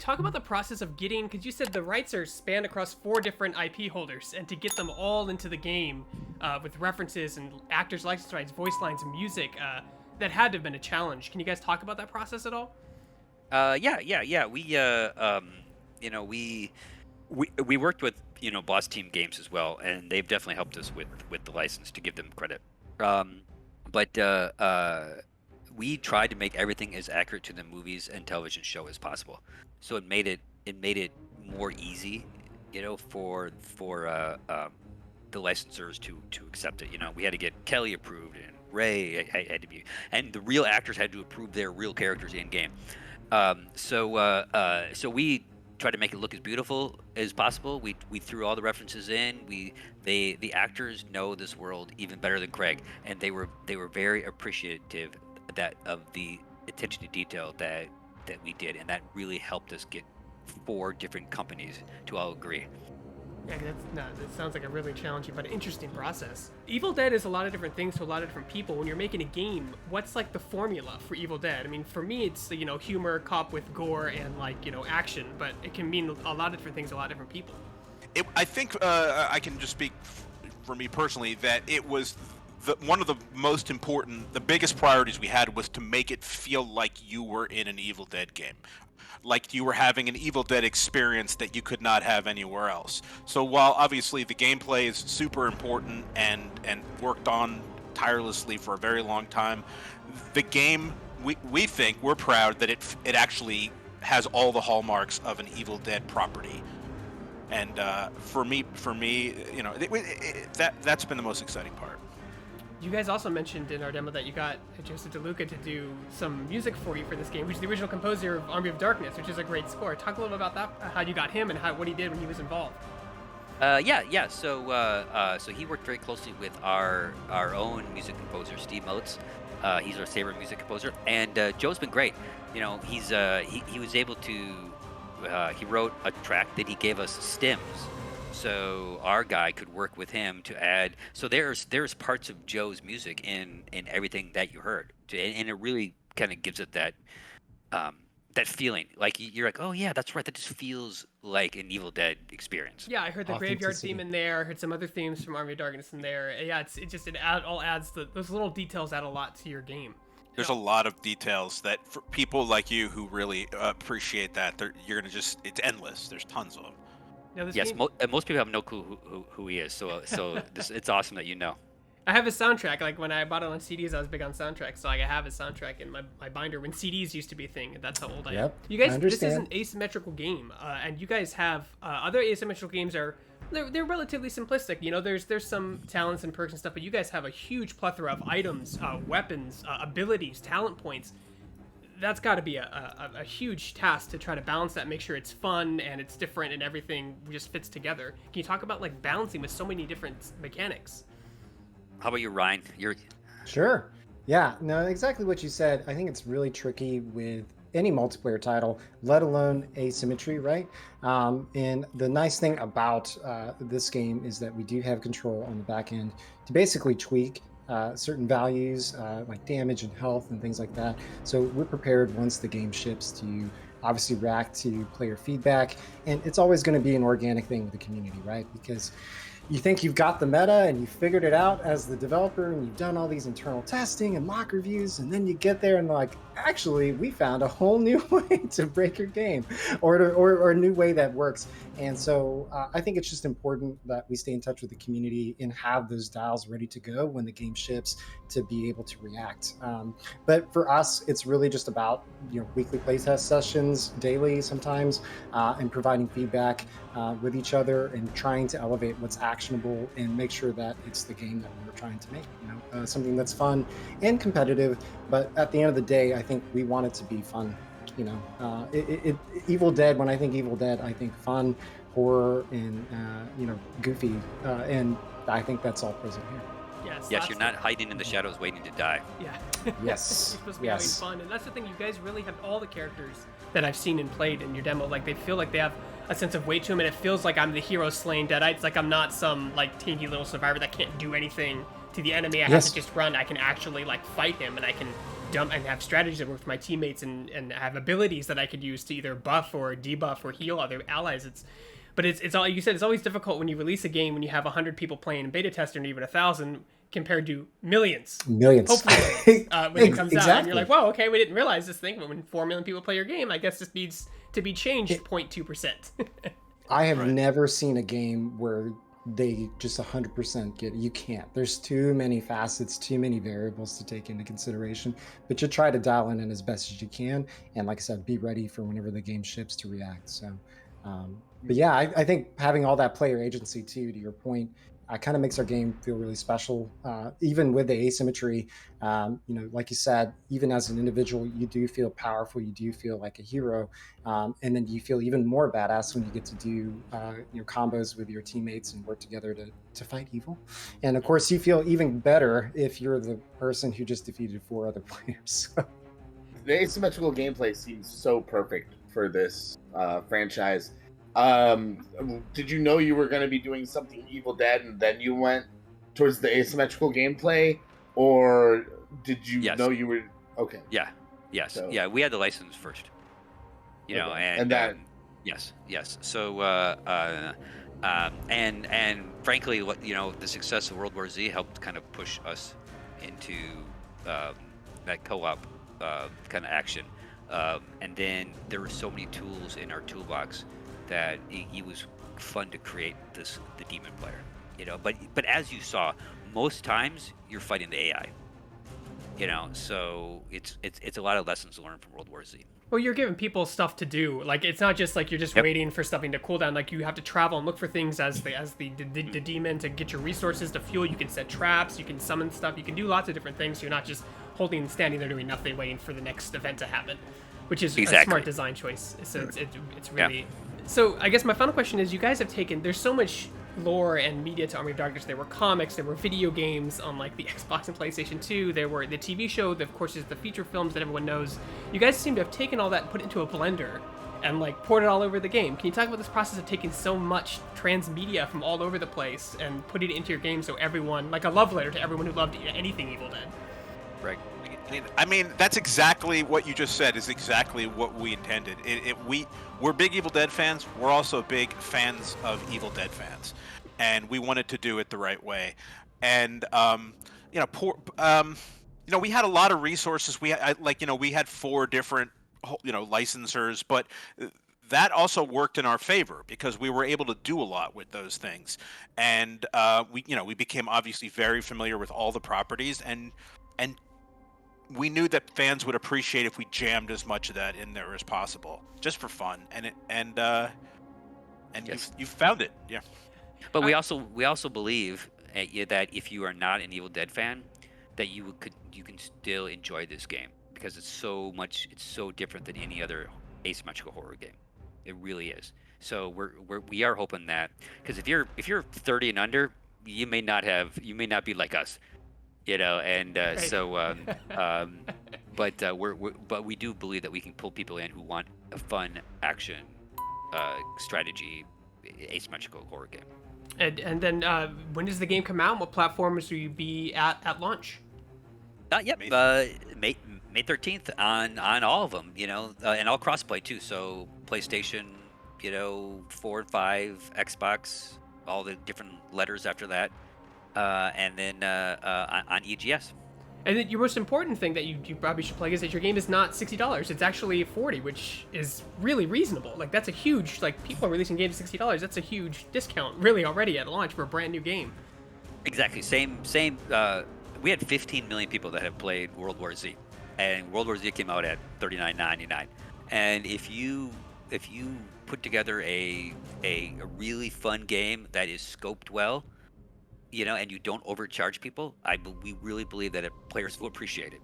talk about the process of getting, because you said the rights are spanned across 4 different IP holders, and to get them all into the game with references and actors' license rights, voice lines, and music, that had to have been a challenge. Can you guys talk about that process at all? Yeah. We worked with Boss Team Games as well, and they've definitely helped us with the license, to give them credit. Um, but we tried to make everything as accurate to the movies and television show as possible. So it made it more easy, for the licensors to accept it. We had to get Kelly approved, and Ray had to be, and the real actors had to approve their real characters in game. So we tried to make it look as beautiful as possible. We threw all the references in. The actors know this world even better than Craig, and they were very appreciative of the attention to detail that we did, and that really helped us get 4 different companies to all agree. Yeah, that sounds like a really challenging but interesting process. Evil Dead is a lot of different things to a lot of different people. When you're making a game, what's like the formula for Evil Dead? I mean, for me, it's humor, cop with gore, and action. But it can mean a lot of different things to a lot of different people. I think I can just speak for me personally that it was one of the most important, the biggest priorities we had was to make it feel like you were in an Evil Dead game. Like you were having an Evil Dead experience that you could not have anywhere else. So while obviously the gameplay is super important and worked on tirelessly for a very long time, the game, we think, we're proud that it actually has all the hallmarks of an Evil Dead property. And for me, that's been the most exciting part. You guys also mentioned in our demo that you got Joseph DeLuca to do some music for you for this game, which is the original composer of Army of Darkness, which is a great score. Talk a little bit about that, how you got him and what he did when he was involved. Yeah. So he worked very closely with our own music composer, Steve Motes. He's our Saber music composer, and Joe's been great. He was able to. He wrote a track that he gave us stems, so our guy could work with him to add. So there's parts of Joe's music in everything that you heard, and it really kind of gives it that feeling. Like you're like, oh yeah, that's right. That just feels like an Evil Dead experience. Yeah, I heard the graveyard theme in there. I heard some other themes from Army of Darkness in there. Yeah, it all adds those little details add a lot to your game. There's a lot of details that for people like you who really appreciate that, you're gonna it's endless. There's tons of them. Yes, most people have no clue who he is. So it's awesome that you know. I have his soundtrack. Like when I bought it on CDs, I was big on soundtracks, so I have his soundtrack in my binder when CDs used to be a thing. That's how old I am. You guys, this is an asymmetrical game, and you guys have other asymmetrical games they're relatively simplistic. There's some talents and perks and stuff, but you guys have a huge plethora of items, weapons, abilities, talent points. That's got to be a huge task to try to balance that, make sure it's fun and it's different and everything just fits together. Can you talk about like balancing with so many different mechanics? How about you, Ryan? Sure. Yeah, no, exactly what you said. I think it's really tricky with any multiplayer title, let alone asymmetry, right? And the nice thing about this game is that we do have control on the back end to basically tweak certain values like damage and health and things like that. So we're prepared once the game ships to obviously react to player feedback. And it's always going to be an organic thing with the community, right? Because you think you've got the meta and you figured it out as the developer and you've done all these internal testing and mock reviews, and then you get there and like, actually, we found a whole new way to break your game or a new way that works. And so I think it's just important that we stay in touch with the community and have those dials ready to go when the game ships to be able to react. But for us, it's really just about weekly playtest sessions, daily sometimes, and providing feedback with each other and trying to elevate what's actionable and make sure that it's the game that we're trying to make. Something that's fun and competitive. But at the end of the day, I think we want it to be fun. Evil Dead. When I think Evil Dead, I think fun, horror, and goofy. And I think that's all present here. Yes, you're not hiding in the shadows waiting to die. Yeah. Yes. You're supposed to be having fun, and that's the thing. You guys really have all the characters that I've seen and played in your demo. Like they feel like they have a sense of weight to them, and it feels like I'm the hero slaying Deadites. Like I'm not some like tanky little survivor that can't do anything to the enemy. I have to just run. I can actually like fight him, and I can dump and have strategies that work for my teammates and have abilities that I could use to either buff or debuff or heal other allies. It's all you said. It's always difficult when you release a game when you have 100 people playing in beta tester and even 1,000 compared to millions. Hopefully, when it comes out, and you're like, "Wow, okay, we didn't realize this thing." But when 4 million people play your game, I guess this needs to be changed 0.2%. I have never seen a game where they just 100% get it. You can't. There's too many facets, too many variables to take into consideration. But you try to dial in as best as you can, and like I said, be ready for whenever the game ships to react. So. But yeah, I think having all that player agency too, to your point, kind of makes our game feel really special. Even with the asymmetry, like you said, even as an individual, you do feel powerful. You do feel like a hero, and then you feel even more badass when you get to do combos with your teammates and work together to fight evil. And of course, you feel even better if you're the person who just defeated 4 other players. The asymmetrical gameplay seems so perfect for this franchise. Did you know you were going to be doing something Evil Dead and then you went towards the asymmetrical gameplay, or did you know you were okay? Yeah, yes, so, yeah. We had the license first, and that yes. So and frankly, what the success of World War Z helped kind of push us into that co-op kind of action, and then there were so many tools in our toolbox that it was fun to create the demon player, but as you saw, most times you're fighting the AI, so it's a lot of lessons learned from World War Z. Well, you're giving people stuff to do. Like, it's not just like you're just waiting for something to cool down. Like, you have to travel and look for things as the demon to get your resources to fuel. You can set traps, you can summon stuff, you can do lots of different things. So you're not just standing there doing nothing, waiting for the next event to happen, which is a smart design choice. So it's really... Yeah. So I guess my final question is, you guys have there's so much lore and media to Army of Darkness. There were comics, there were video games on like the Xbox and PlayStation 2, there were the TV show, of course there's the feature films that everyone knows. You guys seem to have taken all that and put it into a blender and like poured it all over the game. Can you talk about this process of taking so much transmedia from all over the place and putting it into your game so everyone, like a love letter to everyone who loved anything Evil Dead? Right. I mean, that's exactly what you just said is exactly what we intended. We're big Evil Dead fans. We're also big fans of Evil Dead fans, and we wanted to do it the right way. And we had a lot of resources. We had 4 different licensors, but that also worked in our favor because we were able to do a lot with those things, and we became obviously very familiar with all the properties and we knew that fans would appreciate if we jammed as much of that in there as possible, just for fun. Yes. You found it, yeah. But we also believe that if you are not an Evil Dead fan, that you can still enjoy this game because it's so different than any other asymmetrical horror game. It really is. So we are hoping that, because if you're 30 and under, you may not be like us. But we do believe that we can pull people in who want a fun action, strategy, asymmetrical horror game. And then when does the game come out? What platforms will you be at launch? May 13th on all of them, and all crossplay too. So PlayStation, 4 and 5, Xbox, all the different letters after that. And then on EGS. And then your most important thing that you probably should play is that your game is not $60. It's actually $40, which is really reasonable. Like, that's a huge, people are releasing games at $60. That's a huge discount, really, already at launch for a brand new game. Exactly. Same. We had 15 million people that have played World War Z, and World War Z came out at $39.99. And if you put together a really fun game that is scoped well, and you don't overcharge people, we really believe that players will appreciate it.